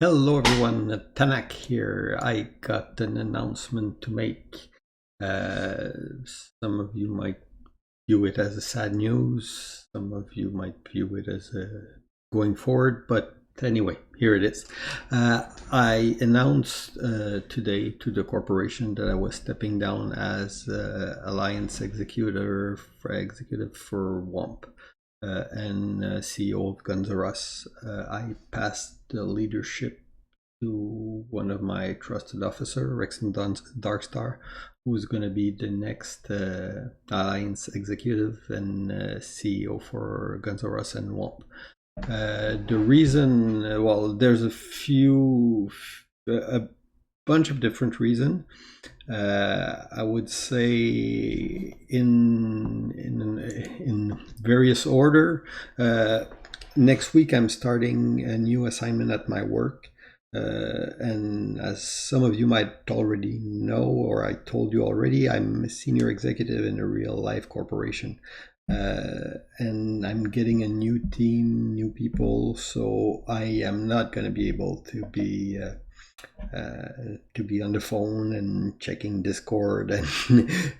Hello everyone, Tanak here. I got an announcement to make. Uh, some of you might view it as a sad news, some of you might view it as a going forward, but anyway, here it is. I announced today to the corporation that I was stepping down as Alliance executive for WOMP. And CEO of Guns R Us. I passed the leadership to one of my trusted officer, Rexon Darkstar, who's going to be the next Alliance executive and CEO for Guns R Us and WOMP. The reason, well, there's a bunch of different reasons. I would say in various order. Next week, I'm starting a new assignment at my work. And as some of you might already know, or I told you already, I'm a senior executive in a real life corporation. And I'm getting a new team, new people, so I am not going to be able to be on the phone and checking Discord and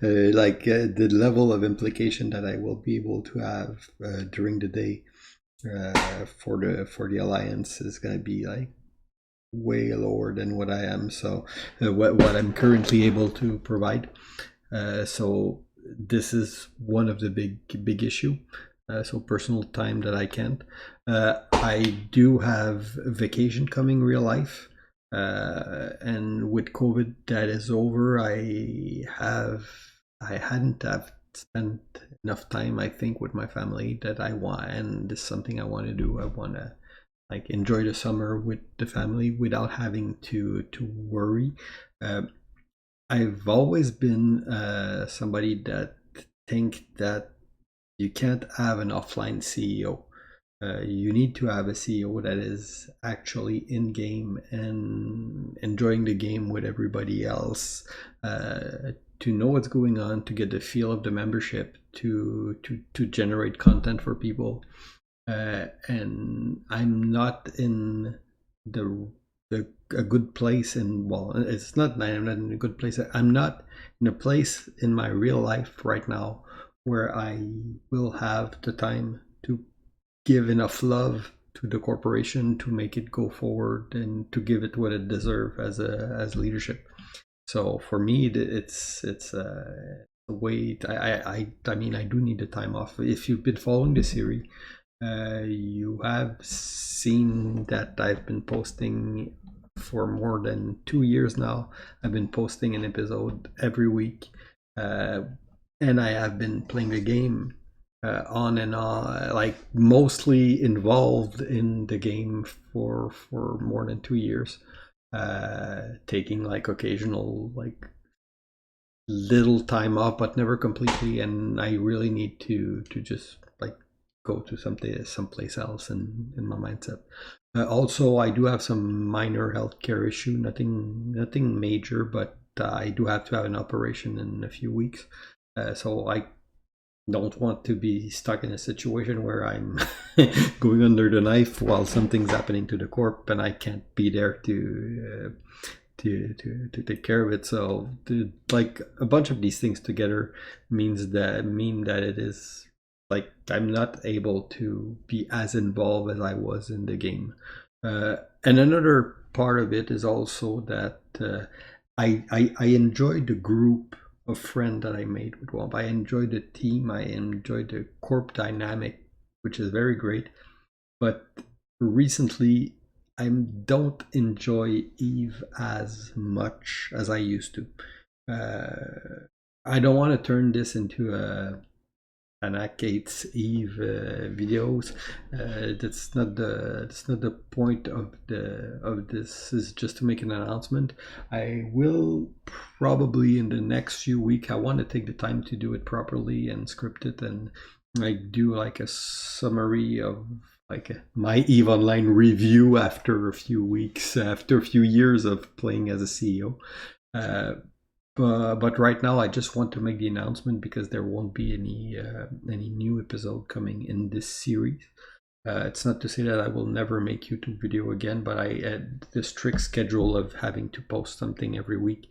the level of implication that I will be able to have during the day for the alliance is going to be like way lower than what I am. So what I'm currently able to provide. So this is one of the big issue. So personal time that I can't. I do have vacation coming real life. And with COVID that is over, I hadn't have spent enough time, I think, with my family that I want, and this is something I want to do. I want to like enjoy the summer with the family without having to worry. I've always been somebody that think that you can't have an offline CEO. You need to have a CEO that is actually in game and enjoying the game with everybody else, to know what's going on, to get the feel of the membership, to generate content for people. And I'm not in the a good place, and well, it's not that I'm not in a good place. I'm not in a place in my real life right now where I will have the time to give enough love to the corporation to make it go forward and to give it what it deserves as leadership. So for me, it's a way. I mean, I do need the time off. If you've been following the series, you have seen that I've been posting for more than 2 years now. I've been posting an episode every week, and I have been playing the game on and on, like mostly involved in the game for more than 2 years, taking like occasional like little time off, but never completely. And I really need to just like go to someplace else in my mindset. Also, I do have some minor healthcare issue, nothing major, but I do have to have an operation in a few weeks. So I don't want to be stuck in a situation where I'm going under the knife while something's happening to the corp and I can't be there to take care of it. So like a bunch of these things together mean that it is like I'm not able to be as involved as I was in the game. And another part of it is also that I enjoy the group of friends that I made with WOMP. I enjoy the team. I enjoy the corp dynamic, which is very great. But recently, I don't enjoy Eve as much as I used to. I don't want to turn this into an Hates Eve videos. That's not the point of this. Is just to make an announcement. I will probably in the next few weeks. I want to take the time to do it properly and script it and like do like a summary of like my Eve Online review after a few weeks, after a few years of playing as a CEO. But right now, I just want to make the announcement because there won't be any new episode coming in this series. It's not to say that I will never make YouTube video again, but I had this strict schedule of having to post something every week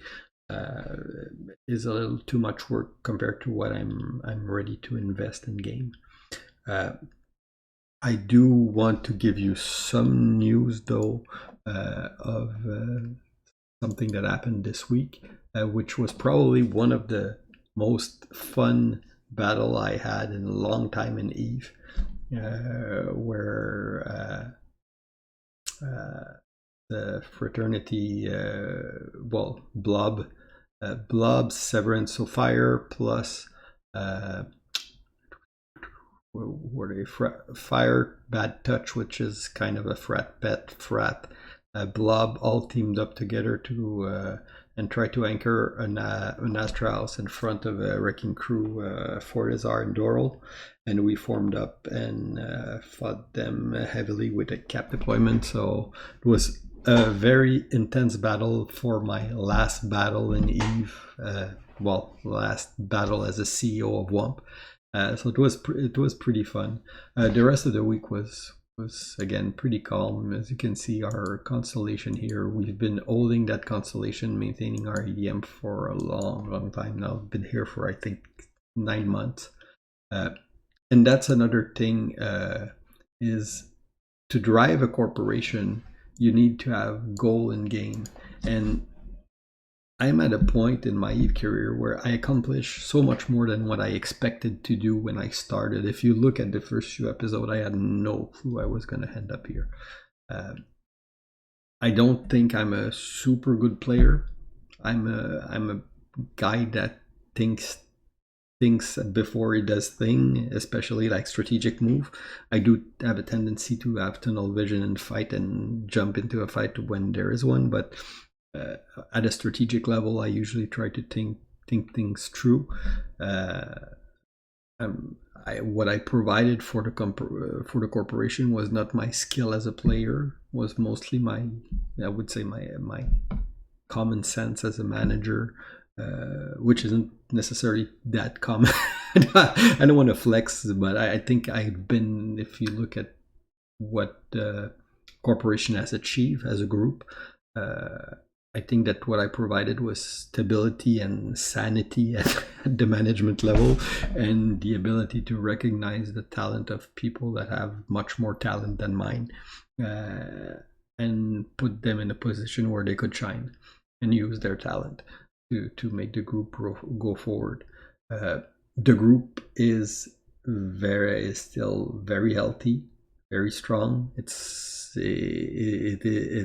is a little too much work compared to what I'm ready to invest in game. I do want to give you some news though of something that happened this week, which was probably one of the most fun battle I had in a long time in Eve, where the fraternity, Blob, Severance, so Fire plus Fire, Bad Touch, which is kind of a frat, Blob, all teamed up together to and try to anchor an Astra house in front of a wrecking crew, Fortizar and Doral, and we formed up and fought them heavily with a cap deployment. So it was a very intense battle for my last battle in Eve. Last battle as a CEO of WOMP. So it was pretty fun. The rest of the week was again pretty calm. As you can see, our constellation here, we've been holding that constellation, maintaining our EDM for a long time now. I've been here for I think 9 months, and that's another thing, is to drive a corporation you need to have goal in game, and I'm at a point in my Eve career where I accomplish so much more than what I expected to do when I started. If you look at the first few episodes, I had no clue I was going to end up here. I don't think I'm a super good player. I'm a guy that thinks before he does thing, especially like strategic move. I do have a tendency to have tunnel vision and fight and jump into a fight when there is one, but at a strategic level, I usually try to think things through. What I provided for the corporation was not my skill as a player, was mostly my common sense as a manager, which isn't necessarily that common. I don't want to flex, but I think I've been, if you look at what the corporation has achieved as a group, I think that what I provided was stability and sanity at the management level, and the ability to recognize the talent of people that have much more talent than mine, and put them in a position where they could shine and use their talent to make the group go forward. The group is still very healthy, very strong. It's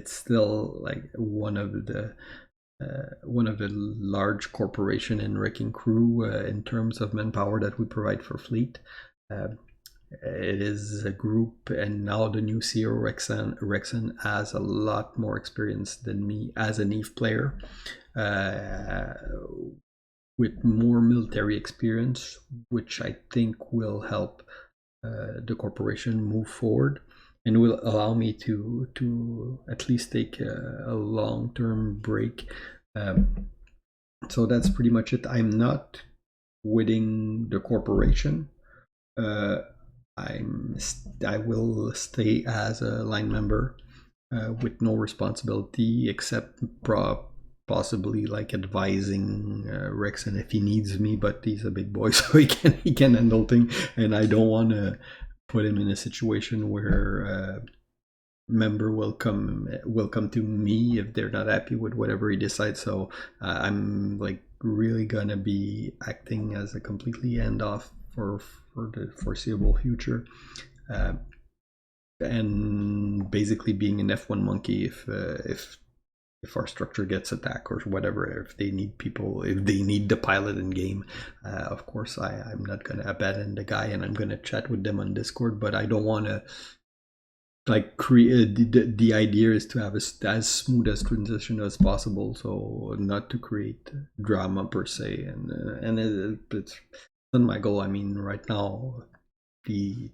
still like one of the large corporation in wrecking crew in terms of manpower that we provide for fleet. It is a group, and now the new CEO Rexon has a lot more experience than me as an Eve player, with more military experience, which I think will help the corporation move forward, and will allow me to at least take a long-term break. So that's pretty much it. I'm not quitting the corporation. I will stay as a line member with no responsibility except possibly like advising Rexon if he needs me, but he's a big boy, so he can handle things, and I don't want to put him in a situation where member will come to me if they're not happy with whatever he decides. So I'm like really gonna be acting as a completely handoff for the foreseeable future, and basically being an F1 monkey if our structure gets attacked or whatever, if they need people, if they need the pilot in game. Of course, I'm not going to abandon the guy, and I'm going to chat with them on Discord, but I don't want to like create, the idea is to have as smooth as transition as possible, so not to create drama per se, and it's not my goal. I mean, right now, the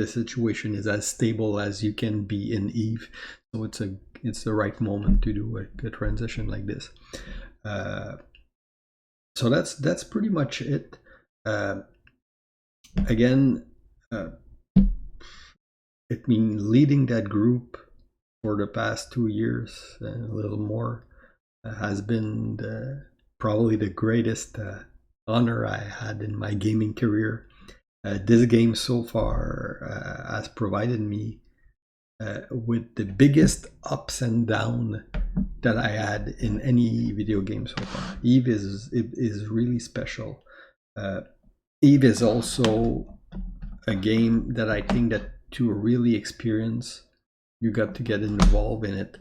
situation is as stable as you can be in Eve, so it's the right moment to do a transition like this. So that's pretty much it. Again, it means leading that group for the past 2 years and a little more has been probably the greatest honor I had in my gaming career. This game so far has provided me with the biggest ups and downs that I had in any video game so far. Eve is really special. Eve is also a game that I think that to really experience, you got to get involved in it,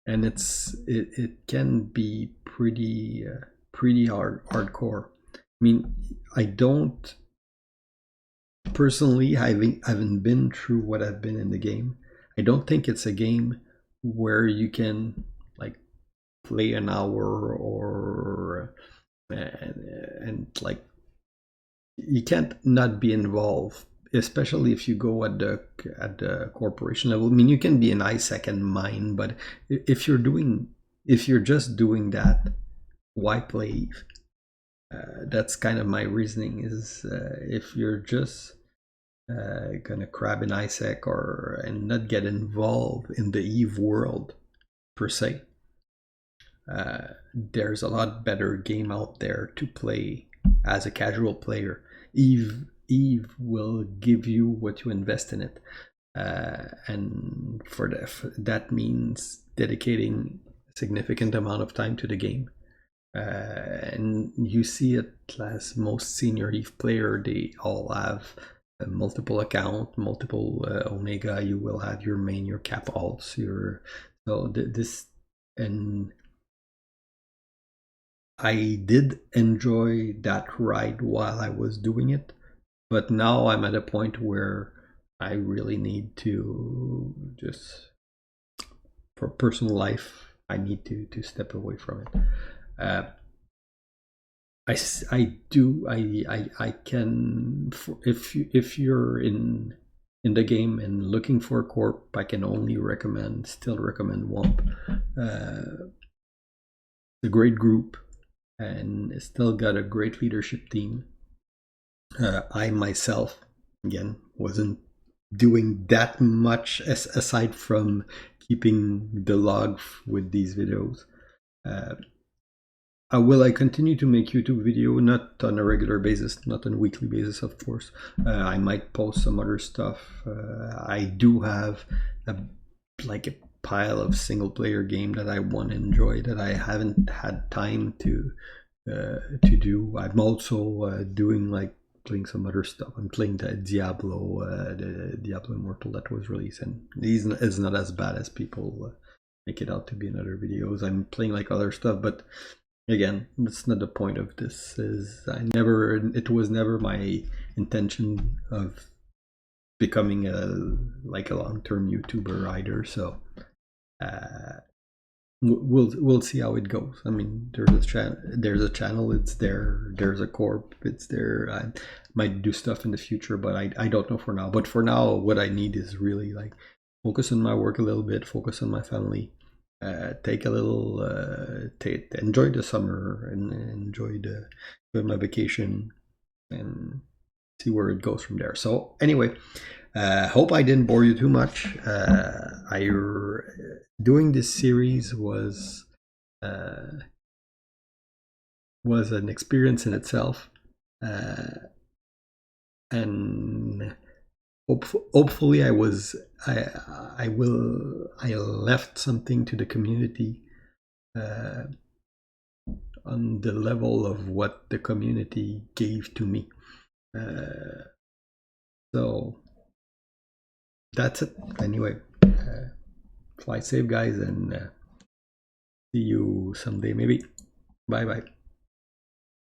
and it can be pretty hardcore. I mean, I don't personally, haven't been through what I've been in the game. I don't think it's a game where you can like play an hour or and like you can't not be involved, especially if you go at the corporation level. I mean, you can be an ISAC and mine, but if you're just doing that, why play Eve? That's kind of my reasoning. Is if you're just gonna grab an ISAC and not get involved in the Eve world per se, there's a lot better game out there to play as a casual player. Eve will give you what you invest in it, and for that means dedicating a significant amount of time to the game. And you see it as most senior Eve player, they all have multiple account, multiple Omega. You will have your main, your cap alts, this, and I did enjoy that ride while I was doing it, but now I'm at a point where I really need to just, for personal life, I need to step away from it. I can, if you're in the game and looking for a corp, I can only still recommend WOMP. It's a great group and it's still got a great leadership team. I myself, again, wasn't doing that much aside from keeping the log with these videos. Will I continue to make YouTube video? Not on a regular basis, not on a weekly basis, of course. I might post some other stuff. I do have a pile of single player game that I want to enjoy that I haven't had time to do. I'm also doing playing some other stuff. I'm playing the Diablo Immortal that was released, and it's not as bad as people make it out to be in other videos. I'm playing other stuff, but again, that's not the point of this. It was never my intention of becoming a long-term YouTuber either. So we'll see how it goes. I mean, there's a channel, it's there. There's a corp, it's there. I might do stuff in the future, but I don't know for now. But for now, what I need is really focus on my work a little bit, focus on my family, take a little, enjoy the summer and enjoy my vacation, and see where it goes from there. So anyway, hope I didn't bore you too much. Doing this series was an experience in itself, and hopefully I left something to the community on the level of what the community gave to me. So that's it. Anyway, fly safe, guys, and see you someday maybe. Bye bye.